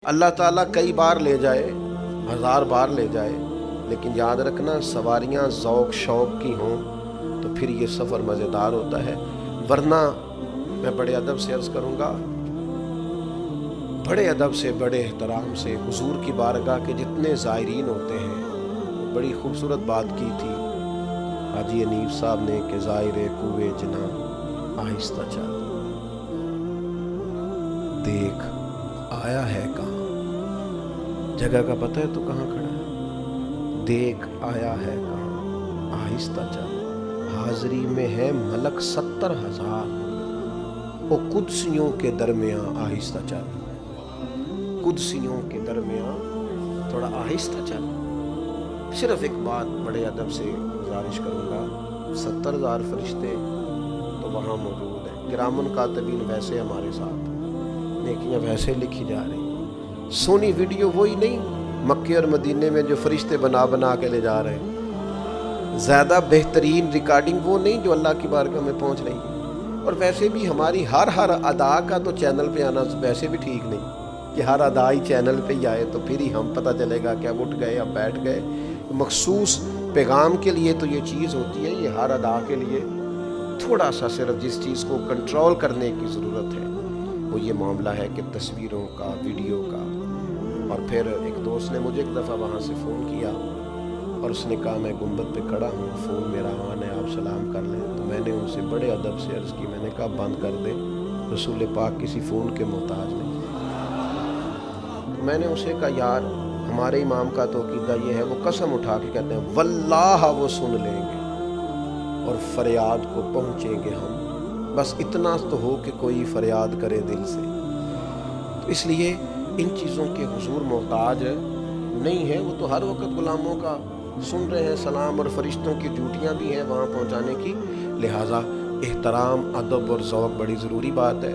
اللہ تعالیٰ کئی بار لے جائے، 1000 بار لے جائے، لیکن یاد رکھنا سواریاں ذوق شوق کی ہوں تو پھر یہ سفر مزیدار ہوتا ہے، ورنہ میں بڑے ادب سے عرض کروں گا، بڑے ادب سے بڑے احترام سے حضور کی بارگاہ کے جتنے زائرین ہوتے ہیں، بڑی خوبصورت بات کی تھی حاجی انیف صاحب نے کہ زائر کوئے جنا آہستہ چل، دیکھ آیا ہے کہاں، جگہ کا پتہ ہے تو کہاں کھڑا ہے، دیکھ آیا ہے کہاں آہستہ چل، حاضری میں ہے ملک 70,000، وہ قدسیوں کے درمیان آہستہ چل، قدسیوں کے درمیان تھوڑا آہستہ چل۔ صرف ایک بات بڑے ادب سے گزارش کروں گا، 70,000 فرشتے تو وہاں موجود ہیں، کرام کاتبین ویسے ہمارے ساتھ، نیکیاں ویسے لکھی جا رہی ہیں، سونی ویڈیو وہی نہیں مکے اور مدینے میں جو فرشتے بنا بنا کے لے جا رہے ہیں، زیادہ بہترین ریکارڈنگ وہ نہیں جو اللہ کی بارگاہ میں پہنچ رہی ہے، اور ویسے بھی ہماری ہر ادا کا تو چینل پہ آنا ویسے بھی ٹھیک نہیں کہ ہر ادا ہی چینل پہ ہی آئے تو پھر ہی ہم پتہ چلے گا کہ اب اٹھ گئے اب بیٹھ گئے، مخصوص پیغام کے لیے تو یہ چیز ہوتی ہے، یہ ہر ادا کے لیے تھوڑا سا صرف جس چیز کو کنٹرول کرنے کی ضرورت ہے وہ یہ معاملہ ہے کہ تصویروں کا ویڈیو کا۔ اور پھر ایک دوست نے مجھے ایک دفعہ وہاں سے فون کیا اور اس نے کہا میں گنبد پہ کھڑا ہوں، فون میرا آن ہے، آپ سلام کر لیں، تو میں نے ان سے بڑے ادب سے عرض کی، میں نے کہا بند کر دے، رسول پاک کسی فون کے محتاج نہیں۔ میں نے اسے کہا یار ہمارے امام کا تو عقیدہ یہ ہے، وہ قسم اٹھا کے کہتے ہیں واللہ وہ سن لیں گے اور فریاد کو پہنچیں گے ہم، بس اتنا تو ہو کہ کوئی فریاد کرے دل سے۔ تو اس لیے ان چیزوں کے حضور محتاج نہیں ہے، وہ تو ہر وقت غلاموں کا سن رہے ہیں سلام، اور فرشتوں کی ڈیوٹیاں بھی ہیں وہاں پہنچانے کی، لہٰذا احترام ادب اور ذوق بڑی ضروری بات ہے۔